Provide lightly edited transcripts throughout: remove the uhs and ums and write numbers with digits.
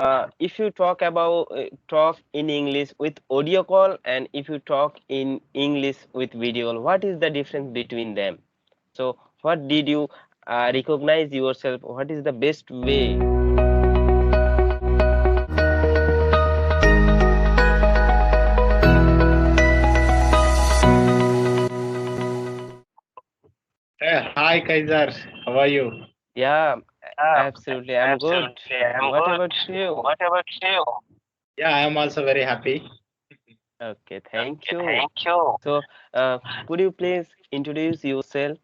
if you talk in English with audio call and if you talk in English with video call, what is the difference between them? So what did you recognize yourself? What is the best way? Hi, Kaiser. How are you? Yeah, Yeah, absolutely. I'm good. absolutely. I'm What good. about you? What about you? Yeah, I am also very happy. Okay, thank Okay, you. thank you. So, could you please introduce yourself?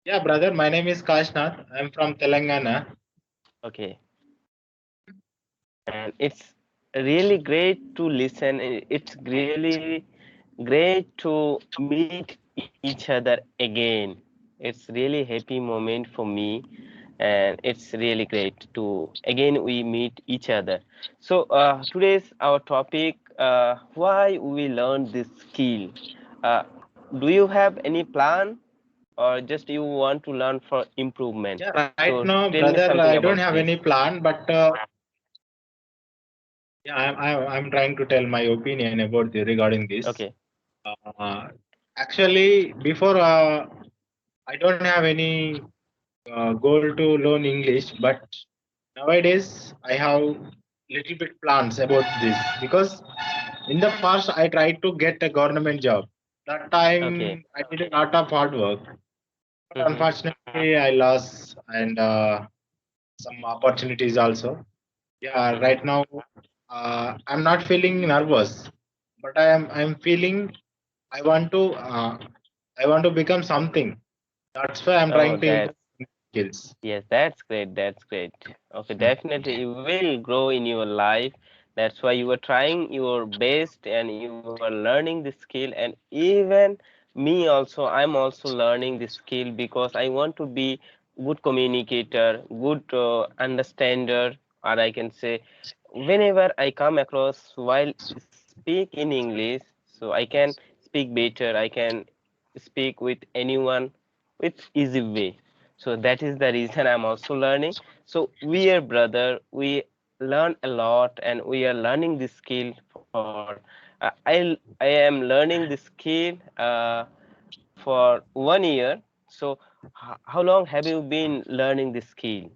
Yeah, brother, my name is Kashnath. I'm from Telangana. Okay, and it's really great to listen. It's really great to meet each other again. It's really happy moment for me, and it's really great to again we meet each other. So today's our topic: why we learn this skill. Uh, do you have any plan, or just you want to learn for improvement? Yeah, right So now, tell me brother, I something don't about have any this. plan, but yeah, I'm trying to tell my opinion about regarding this. Okay. Uh, Actually, before I don't have any goal to learn English, but nowadays I have little bit plans about this because in the past I tried to get a government job. That Okay. time I did a lot of hard work, but Mm-hmm. unfortunately I lost and some opportunities also. Yeah, Mm-hmm. right now I'm not feeling nervous, but I'm feeling I want to uh, I want to become something. That's why I'm Oh, trying to that's improve skills. yes, that's great. That's great. Okay, definitely you will grow in your life. That's why you are trying your best and you are learning the skill. And even me also, I'm also learning the skill because I want to be good communicator, good understander, or I can say whenever I come across while speak in English, so I can speak better. I can speak with anyone with easy way. So that is the reason I'm also learning. So we are brother, we learn a lot and we are learning this skill for I am learning this skill for 1 year. So how long have you been learning this skill?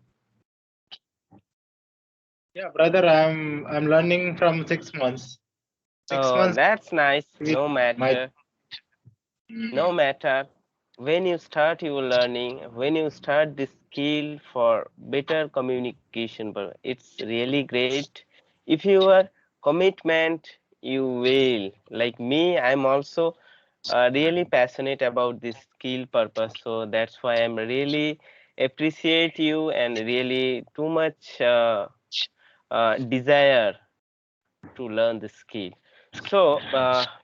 Yeah, brother, I'm learning from 6 months. Six Oh, months that's nice. with No my matter. No matter when you start your learning, when you start this skill for better communication, but it's really great. If you are commitment, you will. Like me, I'm also really passionate about this skill purpose. So that's why I'm really appreciate you and really too much desire to learn the skill. So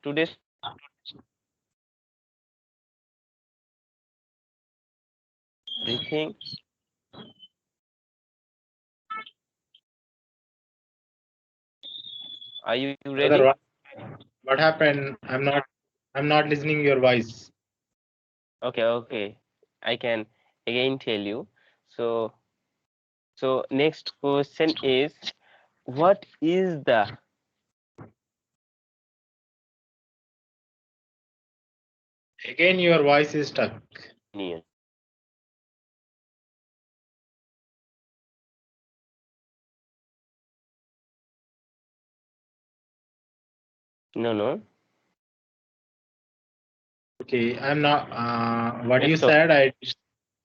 today's topic everything. Are you ready? brother. What happened? I'm not listening your voice. Okay, okay. I can again tell you. So, so next question is, what is the Again, your voice is stuck. opinion? No, no, Okay, I'm not. What you it's said,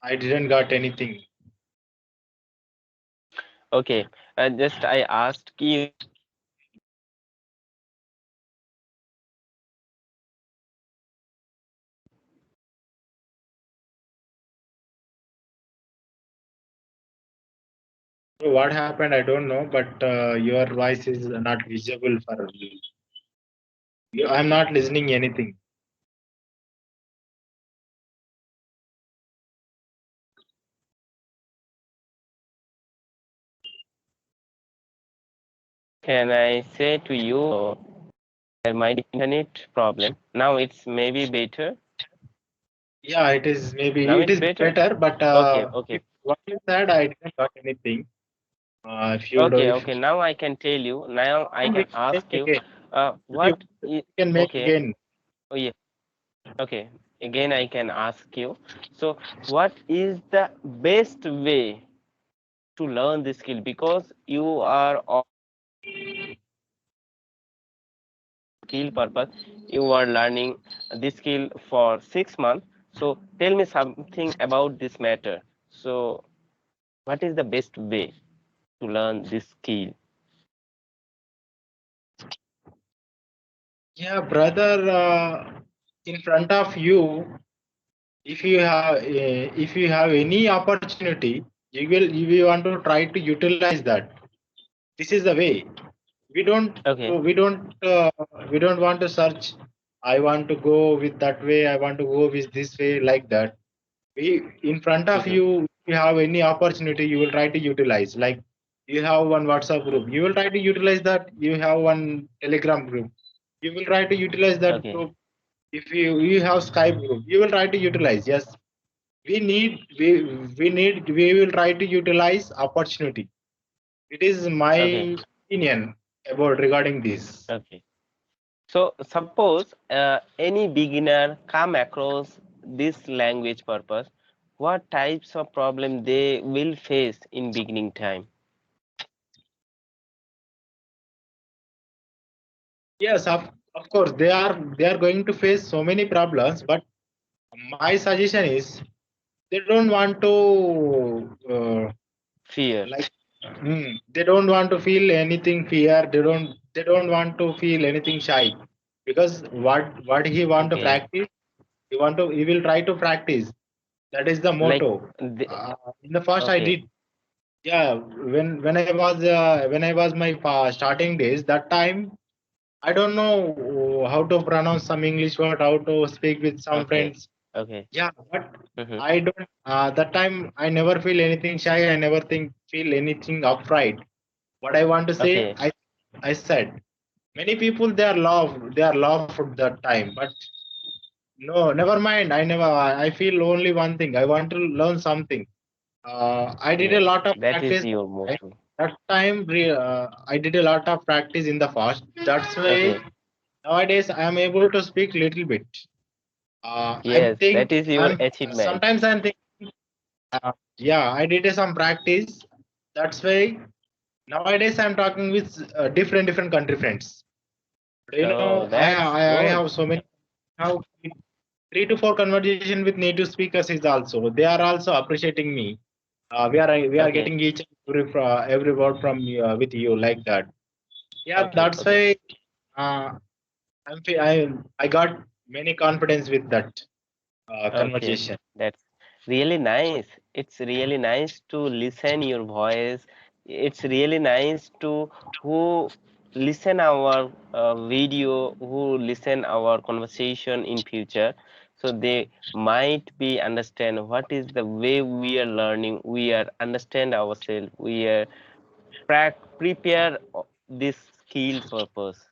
I didn't got anything. okay. Just I asked you, So what happened? I don't know, but your voice is not visible for me. I'm not listening anything. can I say to you, there might be internet problem. Now it's maybe better. Yeah, it is maybe Now it it's is better. better, but Okay, okay. what you said, I didn't got anything. If you do, if Okay. Now I can tell you. Now I we can can make ask you. again. If you What? we can make Okay. again. Oh yeah. Okay. Again, I can ask you. So, what is the best way to learn this skill? Because you are on skill purpose, you are learning this skill for 6 months. So, tell me something about this matter. So, what is the best way to learn this skill? Yeah, brother. In front of you, if you have any opportunity, you will want to try to utilize that. This is the way. We don't Okay. we don't uh, we don't want to search. I want to go with that way. I want to go with this way, like that. We in front of Mm-hmm. you, if you have any opportunity, you will try to utilize. Like, you have one WhatsApp group, you will try to utilize that. You have one Telegram group, you will try to utilize that Okay. group. If you have Skype group, you will try to utilize. Yes, we will try to utilize opportunity. It is my Okay. opinion about regarding this. Okay. So suppose any beginner come across this language purpose, what types of problem they will face in beginning time? Yes, of course they are going to face so many problems, but my suggestion is, they don't want to Fear. like they don't want to feel anything fear. They don't want to feel anything shy, because what he want to Okay. practice, he will try to practice. That is the Like motto. the, In the first I okay. did. Yeah, when I was my starting days, that time I don't know how to pronounce some English word, how to speak with some Okay. friends. Okay. Yeah, but Mm-hmm. I don't. That time I never feel anything shy. I never feel anything afraid. What I want to say, Okay. I said. Many people they are laughed that time, but no, never mind. I feel only one thing. I want to learn something. I did a Yes. lot of That is practice. your Right? motto. That time, I did a lot of practice in the past. That's why Okay. nowadays I am able to speak little bit. I Yes, that think is your achievement. sometimes I'm thinking, yeah, I did some practice. That's why nowadays I'm talking with different country friends. Oh, that's I good. have so many, how 3 to 4 conversation with native speakers is also. They are also appreciating me. We are Okay. getting each every word from with you, like that. Yeah, Okay. that's Okay. why uh, I got many confidence with that Okay, conversation. that's really nice. It's really nice to listen your voice. It's really nice to who listen our video, who listen our conversation in future. So they might be understand what is the way we are learning. We are understand ourselves. We are prepare this skill purpose.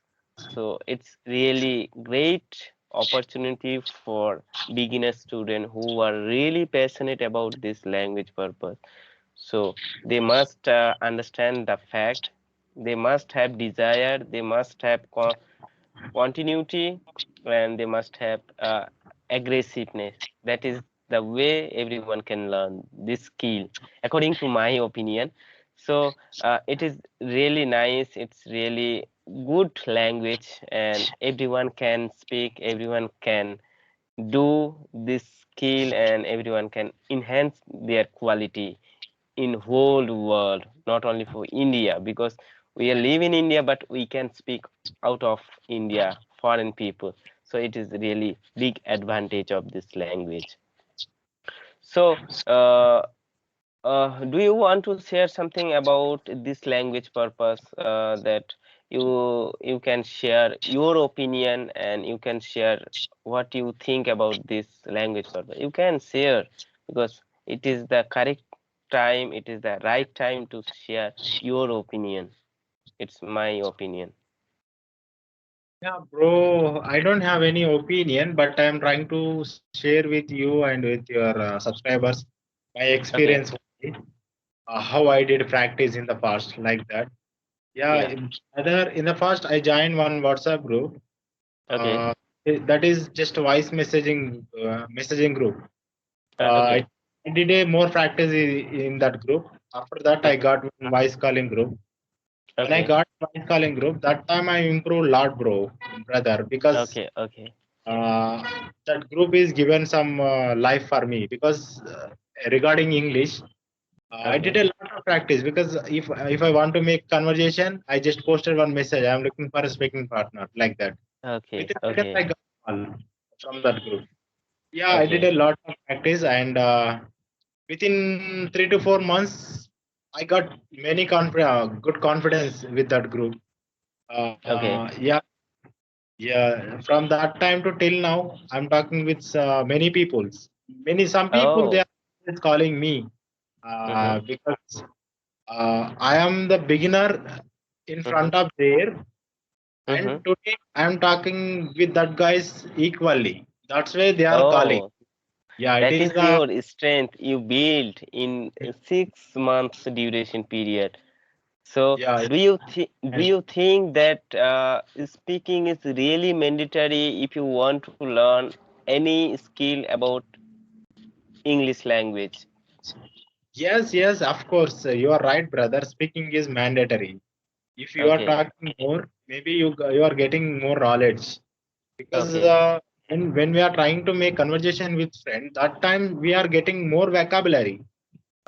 So it's really great opportunity for beginner student who are really passionate about this language purpose. So they must understand the fact, they must have desire, they must have continuity, and they must have aggressiveness. That is the way everyone can learn this skill, according to my opinion. So it is really nice. It's really good language, and everyone can speak. Everyone can do this skill, and everyone can enhance their quality in whole world, not only for India, because we live in India, but we can speak out of India, foreign people. So it is really big advantage of this language. So do you want to share something about this language purpose that you can share your opinion, and you can share what you think about this language purpose? You can share, because it is the correct time, it is the right time to share your opinion. It's my opinion. Yeah, bro, I don't have any opinion, but I'm trying to share with you and with your subscribers my Okay. experience only. how I did practice in the past, like that. Yeah, Yeah. other in the past I joined one WhatsApp group. Okay. Uh, that is just a voice messaging group. Okay. I did a more practice in that group. After that, I Mhm. got one voice calling group. When I Okay. got voice calling group, that time I improved a lot, bro, brother, because Okay. Okay. uh, that group is given some life for me because regarding English, I did Okay. a lot of practice because if I want to make conversation, I just posted one message. I'm looking for a speaking partner like that. Okay. Within seconds, Okay. I got a call from that group. Yeah, I did Okay. a lot of practice, and within 3 to 4 months, I got good confidence with that group. Okay. Yeah, yeah. From that time to till now, I'm talking with many peoples. Some people they Oh. are always calling me Mhm. because I am the beginner in Mhm. front of there, and Mhm. today I am talking with that guys equally. That's why they are calling. Oh, Yeah, it that is is the your strength you built in 6 months duration period. So, yeah. do you think that speaking is really mandatory if you want to learn any skill about English language? Yes, yes, of course. You are right, brother. Speaking is mandatory. If you are Okay. talking more, maybe you are getting more knowledge. Because Okay. when we are trying to make conversation with friends, that time we are getting more vocabulary.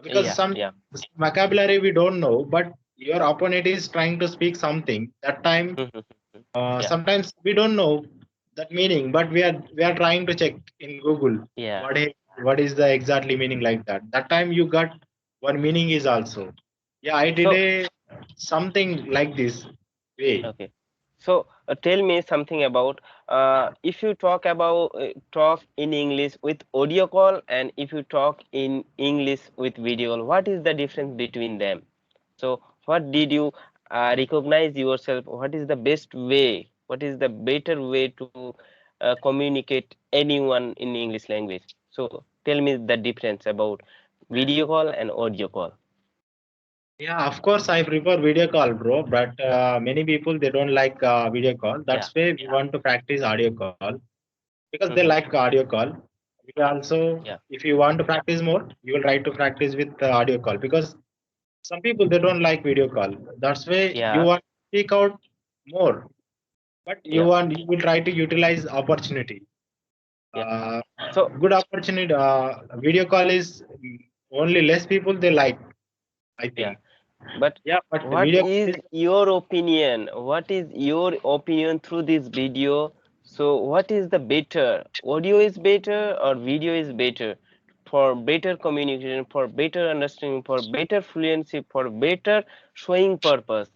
Because Yeah. some Yeah. vocabulary we don't know, but your opponent is trying to speak something. That time, Mhm. Yeah. sometimes we don't know that meaning, but we are trying to check in Google Yeah. what is the exactly meaning like that. That time you got one meaning is also. Yeah, I did So, a something like this way. okay. So tell me something about if you talk in English with audio call and if you talk in English with video call, what is the difference between them? So what did you recognize yourself? What is the best way? What is the better way to communicate anyone in English language? So tell me the difference about video call and audio call. Yeah, of course, I prefer video call, bro. But many people they don't like video call. Yeah. That's why we want to practice audio call because they Mm-hmm. like audio call. We also, Yeah. if you want to practice more, you will try to practice with audio call because some people they don't like video call. That's why you Yeah. want to speak out more, but Yeah. you will try to utilize opportunity. Yeah. Uh, So Good opportunity. Video call is only less people they like. I yeah. think. But Yeah, but what video call is is your opinion? What is your opinion through this video? So, what is the better? Audio is better or video is better for better communication, for better understanding, for better fluency, for better showing purpose?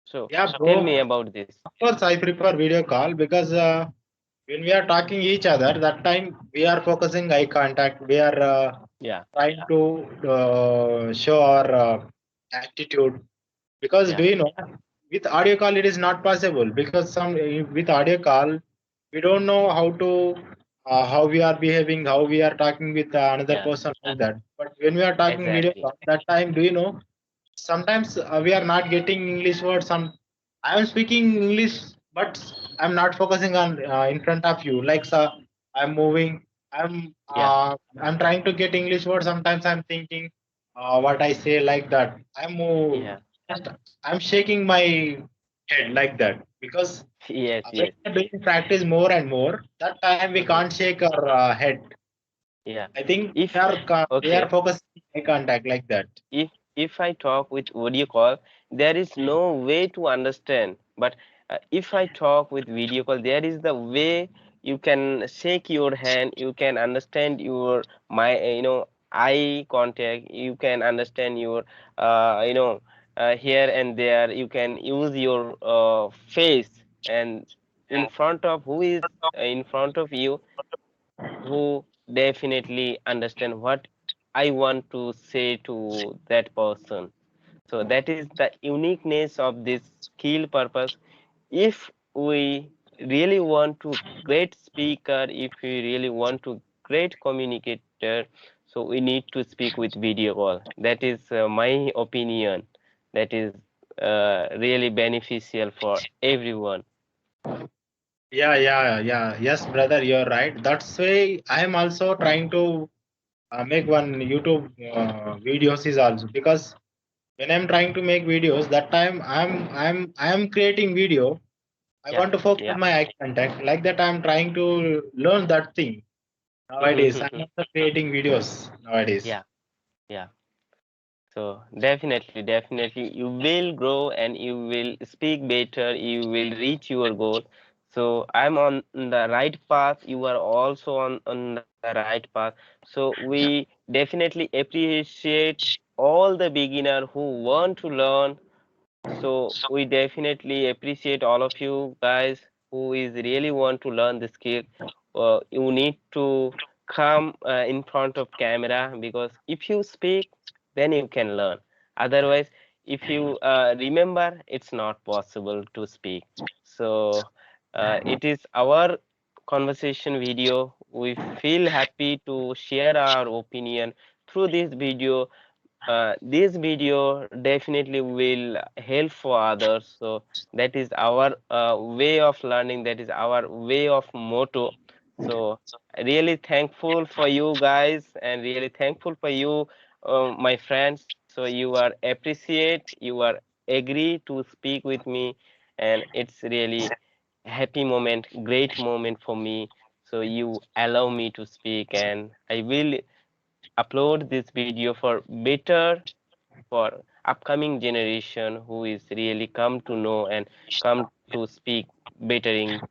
So, yeah, tell bro. me about this. Of course, I prefer video call because when we are talking each other, that time we are focusing eye contact. We are Yeah, trying to show our attitude. Because do yeah, you know, with audio call it is not possible because with audio call we don't know how we are behaving, how we are talking with another yeah, person like that. But when we are talking video exactly. call, that time do you know sometimes we are not getting English words. I am speaking English, but I'm not focusing on in front of you. Like I'm moving. Yeah, I'm trying to get English words. Sometimes I'm thinking what I say like that. yeah, Just I'm shaking my head like that because yes, when yes, we're doing practice more and more, that time we hmm, can't shake our head. yeah. I think If we are okay, focusing eye contact like that. if I talk with audio call, there is no way to understand. But if I talk with video call, there is the way you can shake your hand, you can understand your eye contact, you can understand your here and there. You can use your face and in front of who is in front of you who definitely understand what I want to say to that person. So that is the uniqueness of this skill purpose. If we really want to great speaker, if we really want to great communicator, so we need to speak with video call. That is my opinion. That is really beneficial for everyone. Yeah. Yes, brother, you're right. That's why I am also trying to make one YouTube videos is also because when I'm trying to make videos, that time I'm creating video. I Yeah, want to focus yeah. on my eye contact. Like that, I'm trying to learn that thing nowadays. I'm also creating videos nowadays. Yeah, yeah. So definitely, you will grow and you will speak better. You will reach your goal. So I'm on the right path. You are also on the right path. So we definitely appreciate all the beginner who want to learn. So we definitely appreciate all of you guys who is really want to learn the skill. You need to come in front of camera, because if you speak, then you can learn. Otherwise, if you remember, it's not possible to speak. So it is our conversation video. We feel happy to share our opinion through this video. This video definitely will help for others, so that is our way of learning, that is our way of motto. So really thankful for you guys, and really thankful for you, my friends. So you are appreciate, you are agree to speak with me, and it's really happy moment, great moment for me. So you allow me to speak, and I will upload this video for better, for upcoming generation who is really come to know and come to speak better English.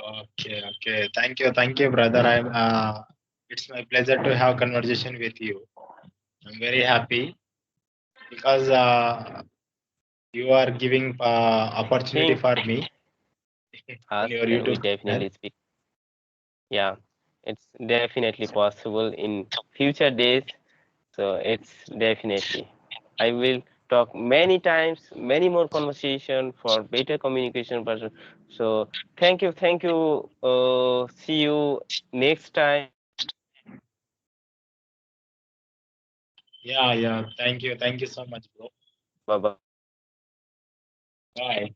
Okay. Thank you, brother. It's my pleasure to have conversation with you. I'm very happy because you are giving opportunity Think for me in us, your and we YouTube channel. definitely speak. Yeah, it's definitely possible in future days. So it's definitely. I will talk many times, many more conversation for better communication person. So thank you. See you next time. Yeah. Thank you so much, bro. Bye bye. Bye.